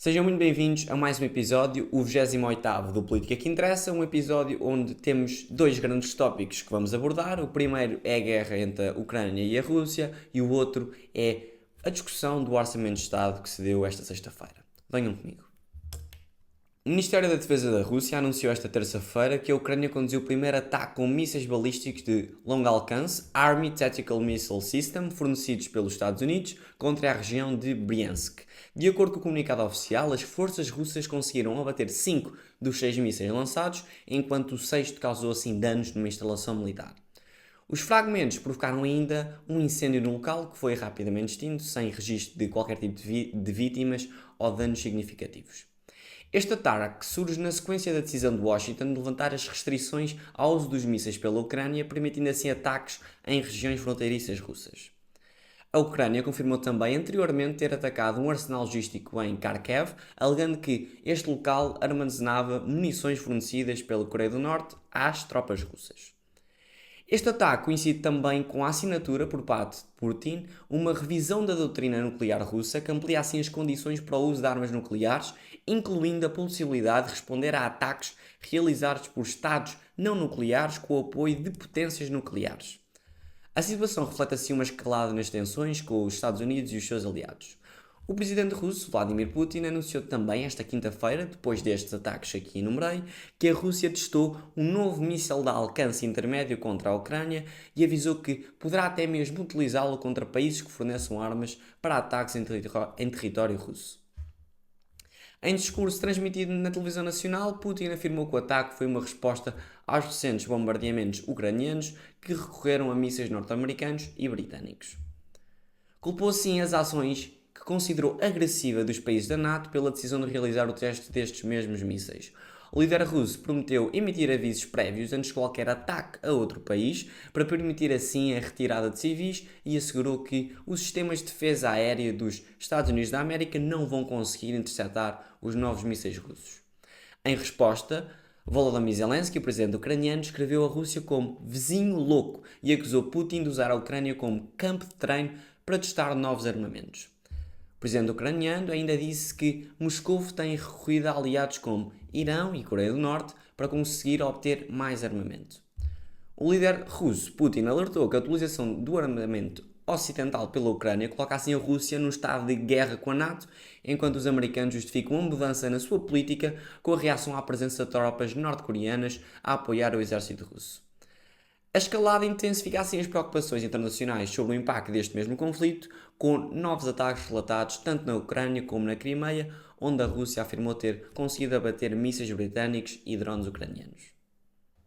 Sejam muito bem-vindos a mais um episódio, o 28º do Política que Interessa, um episódio onde temos dois grandes tópicos que vamos abordar. O primeiro é a guerra entre a Ucrânia e a Rússia e o outro é a discussão do Orçamento de Estado que se deu esta sexta-feira. Venham comigo. O Ministério da Defesa da Rússia anunciou esta terça-feira que a Ucrânia conduziu o primeiro ataque com mísseis balísticos de longo alcance, Army Tactical Missile System, fornecidos pelos Estados Unidos, contra a região de Bryansk. De acordo com o comunicado oficial, as forças russas conseguiram abater 5 dos 6 mísseis lançados, enquanto o sexto causou assim danos numa instalação militar. Os fragmentos provocaram ainda um incêndio no local que foi rapidamente extinto, sem registro de qualquer tipo de vítimas ou danos significativos. Este ataque surge na sequência da decisão de Washington de levantar as restrições ao uso dos mísseis pela Ucrânia, permitindo assim ataques em regiões fronteiriças russas. A Ucrânia confirmou também anteriormente ter atacado um arsenal logístico em Kharkiv, alegando que este local armazenava munições fornecidas pela Coreia do Norte às tropas russas. Este ataque coincide também com a assinatura por parte de Putin uma revisão da doutrina nuclear russa que amplia assim as condições para o uso de armas nucleares, incluindo a possibilidade de responder a ataques realizados por Estados não nucleares com o apoio de potências nucleares. A situação reflete assim uma escalada nas tensões com os Estados Unidos e os seus aliados. O presidente russo, Vladimir Putin, anunciou também esta quinta-feira, depois destes ataques aqui enumerei, que a Rússia testou um novo míssil de alcance intermédio contra a Ucrânia e avisou que poderá até mesmo utilizá-lo contra países que forneçam armas para ataques em território russo. Em discurso transmitido na televisão nacional, Putin afirmou que o ataque foi uma resposta aos recentes bombardeamentos ucranianos que recorreram a mísseis norte-americanos e britânicos. Culpou assim as ações que considerou agressiva dos países da NATO pela decisão de realizar o teste destes mesmos mísseis. O líder russo prometeu emitir avisos prévios antes de qualquer ataque a outro país, para permitir assim a retirada de civis, e assegurou que os sistemas de defesa aérea dos Estados Unidos da América não vão conseguir interceptar os novos mísseis russos. Em resposta, Volodymyr Zelensky, o presidente ucraniano, descreveu a Rússia como vizinho louco e acusou Putin de usar a Ucrânia como campo de treino para testar novos armamentos. O presidente ucraniano ainda disse que Moscou tem recorrido a aliados como Irão e Coreia do Norte para conseguir obter mais armamento. O líder russo, Putin, alertou que a utilização do armamento ocidental pela Ucrânia coloca assim a Rússia num estado de guerra com a NATO, enquanto os americanos justificam uma mudança na sua política com a reação à presença de tropas norte-coreanas a apoiar o exército russo. A escalada intensifica assim as preocupações internacionais sobre o impacto deste mesmo conflito, com novos ataques relatados tanto na Ucrânia como na Crimeia, onde a Rússia afirmou ter conseguido abater mísseis britânicos e drones ucranianos.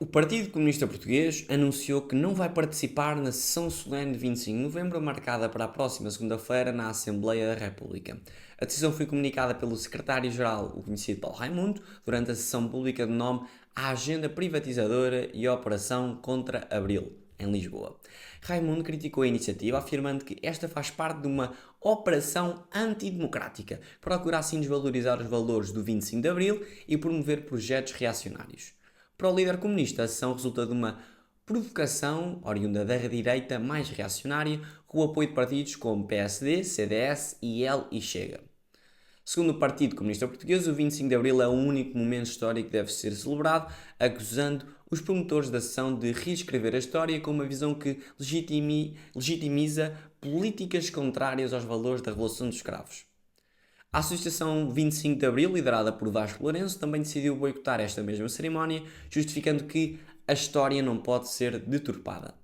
O Partido Comunista Português anunciou que não vai participar na sessão solene de 25 de novembro, marcada para a próxima segunda-feira na Assembleia da República. A decisão foi comunicada pelo secretário-geral, o conhecido Paulo Raimundo, durante a sessão pública de nome A Agenda Privatizadora e a Operação contra Abril, em Lisboa. Raimundo criticou a iniciativa, afirmando que esta faz parte de uma operação antidemocrática, que procura assim desvalorizar os valores do 25 de Abril e promover projetos reacionários. Para o líder comunista, a sessão resulta de uma provocação oriunda da direita mais reacionária, com o apoio de partidos como PSD, CDS, IL e Chega. Segundo o Partido Comunista Português, o 25 de Abril é o único momento histórico que deve ser celebrado, acusando os promotores da sessão de reescrever a história com uma visão que legitimiza políticas contrárias aos valores da Revolução dos Escravos. A Associação 25 de Abril, liderada por Vasco Lourenço, também decidiu boicotar esta mesma cerimónia, justificando que a história não pode ser deturpada.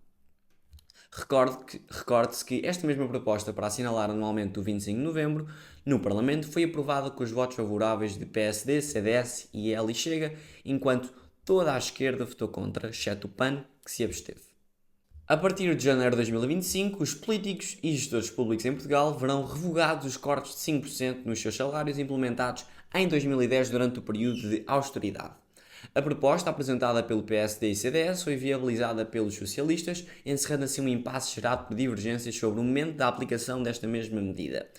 Recorde-se que esta mesma proposta para assinalar anualmente o 25 de novembro no Parlamento foi aprovada com os votos favoráveis de PSD, CDS, IL e Chega, enquanto toda a esquerda votou contra, exceto o PAN, que se absteve. A partir de janeiro de 2025, os políticos e gestores públicos em Portugal verão revogados os cortes de 5% nos seus salários implementados em 2010 durante o período de austeridade. A proposta, apresentada pelo PSD e CDS, foi viabilizada pelos socialistas, encerrando assim um impasse gerado por divergências sobre o momento da aplicação desta mesma medida.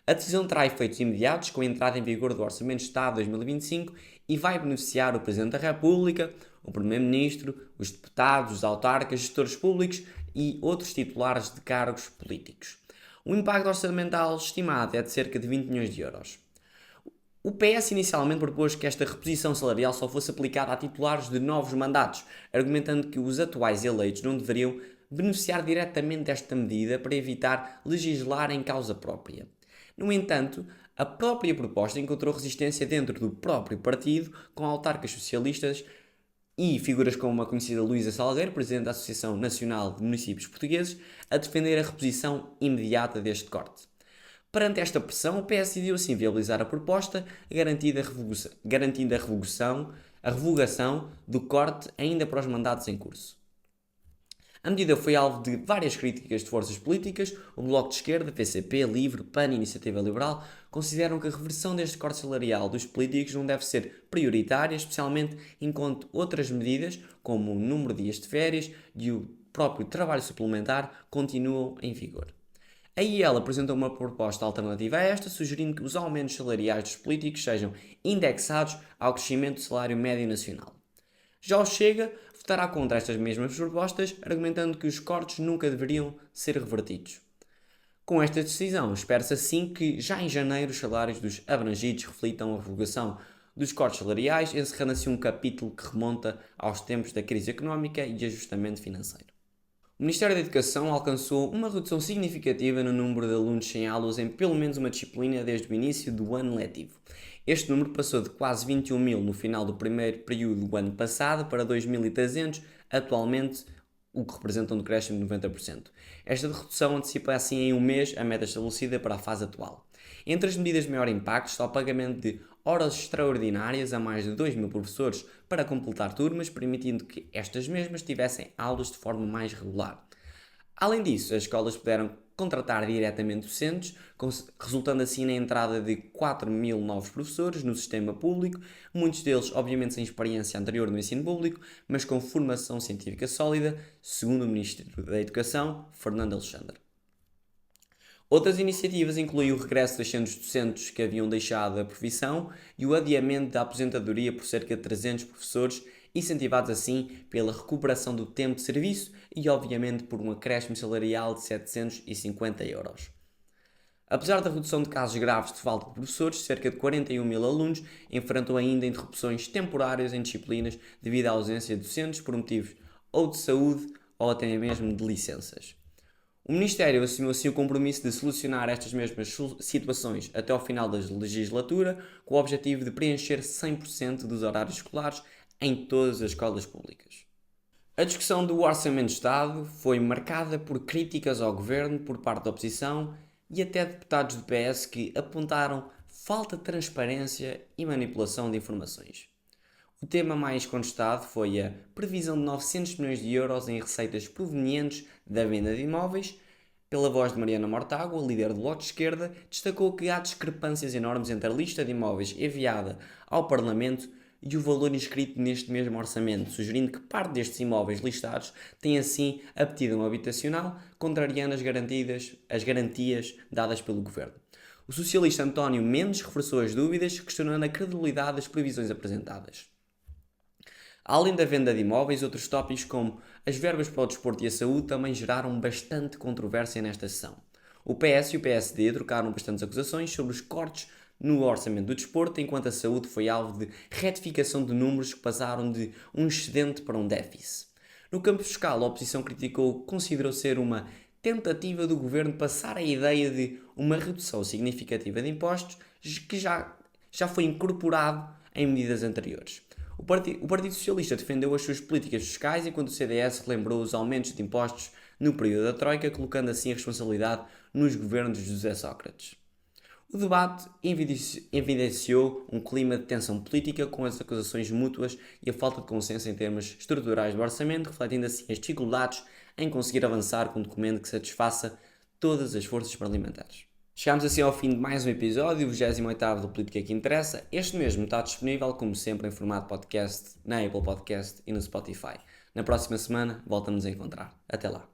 A decisão terá efeitos imediatos com a entrada em vigor do Orçamento de Estado de 2025 e vai beneficiar o Presidente da República, o Primeiro-Ministro, os deputados, os autarcas, gestores públicos e outros titulares de cargos políticos. O impacto orçamental estimado é de cerca de 20 milhões de euros. O PS inicialmente propôs que esta reposição salarial só fosse aplicada a titulares de novos mandatos, argumentando que os atuais eleitos não deveriam beneficiar diretamente desta medida para evitar legislar em causa própria. No entanto, a própria proposta encontrou resistência dentro do próprio partido, com autarcas socialistas e figuras como a conhecida Luísa Salgueiro, presidente da Associação Nacional de Municípios Portugueses, a defender a reposição imediata deste corte. Perante esta pressão, o PS decidiu assim viabilizar a proposta, garantindo a revogação do corte ainda para os mandatos em curso. A medida foi alvo de várias críticas de forças políticas. O Bloco de Esquerda, PCP, LIVRE, PAN e Iniciativa Liberal consideram que a reversão deste corte salarial dos políticos não deve ser prioritária, especialmente enquanto outras medidas, como o número de dias de férias e o próprio trabalho suplementar, continuam em vigor. A IEL apresentou uma proposta alternativa a esta, sugerindo que os aumentos salariais dos políticos sejam indexados ao crescimento do salário médio nacional. Já o Chega votará contra estas mesmas propostas, argumentando que os cortes nunca deveriam ser revertidos. Com esta decisão, espera-se assim que já em janeiro os salários dos abrangidos reflitam a revogação dos cortes salariais, encerrando assim um capítulo que remonta aos tempos da crise económica e ajustamento financeiro. O Ministério da Educação alcançou uma redução significativa no número de alunos sem aulas em pelo menos uma disciplina desde o início do ano letivo. Este número passou de quase 21 mil no final do primeiro período do ano passado para 2.300 atualmente, o que representa um decréscimo de 90%. Esta redução antecipa assim em um mês a meta estabelecida para a fase atual. Entre as medidas de maior impacto está o pagamento de horas extraordinárias a mais de 2.000 professores para completar turmas, permitindo que estas mesmas tivessem aulas de forma mais regular. Além disso, as escolas puderam contratar diretamente docentes, resultando assim na entrada de 4.000 novos professores no sistema público, muitos deles obviamente sem experiência anterior no ensino público, mas com formação científica sólida, segundo o Ministro da Educação, Fernando Alexandre. Outras iniciativas incluem o regresso de 600 docentes que haviam deixado a profissão e o adiamento da aposentadoria por cerca de 300 professores, incentivados assim pela recuperação do tempo de serviço e, obviamente, por um acréscimo salarial de 750 euros. Apesar da redução de casos graves de falta de professores, cerca de 41 mil alunos enfrentam ainda interrupções temporárias em disciplinas devido à ausência de docentes por motivos ou de saúde ou até mesmo de licenças. O Ministério assumiu assim o compromisso de solucionar estas mesmas situações até ao final da legislatura, com o objetivo de preencher 100% dos horários escolares em todas as escolas públicas. A discussão do Orçamento de Estado foi marcada por críticas ao Governo por parte da oposição e até deputados do PS que apontaram falta de transparência e manipulação de informações. O tema mais contestado foi a previsão de 900 milhões de euros em receitas provenientes da venda de imóveis. Pela voz de Mariana Mortágua, líder do Bloco de Esquerda, destacou que há discrepâncias enormes entre a lista de imóveis enviada ao Parlamento e o valor inscrito neste mesmo orçamento, sugerindo que parte destes imóveis listados tem assim aptidão habitacional, contrariando as garantias dadas pelo Governo. O socialista António Mendes reforçou as dúvidas, questionando a credibilidade das previsões apresentadas. Além da venda de imóveis, outros tópicos como as verbas para o desporto e a saúde também geraram bastante controvérsia nesta sessão. O PS e o PSD trocaram bastantes acusações sobre os cortes no orçamento do desporto, enquanto a saúde foi alvo de retificação de números que passaram de um excedente para um déficit. No campo fiscal, a oposição criticou o que considerou ser uma tentativa do governo passar a ideia de uma redução significativa de impostos que já foi incorporado em medidas anteriores. O Partido Socialista defendeu as suas políticas fiscais, enquanto o CDS relembrou os aumentos de impostos no período da Troika, colocando assim a responsabilidade nos governos de José Sócrates. O debate evidenciou um clima de tensão política com as acusações mútuas e a falta de consenso em termos estruturais do orçamento, refletindo assim as dificuldades em conseguir avançar com um documento que satisfaça todas as forças parlamentares. Chegamos assim ao fim de mais um episódio, o 28º do Política que Interessa. Este mesmo está disponível, como sempre, em formato podcast na Apple Podcast e no Spotify. Na próxima semana, voltamos a encontrar. Até lá.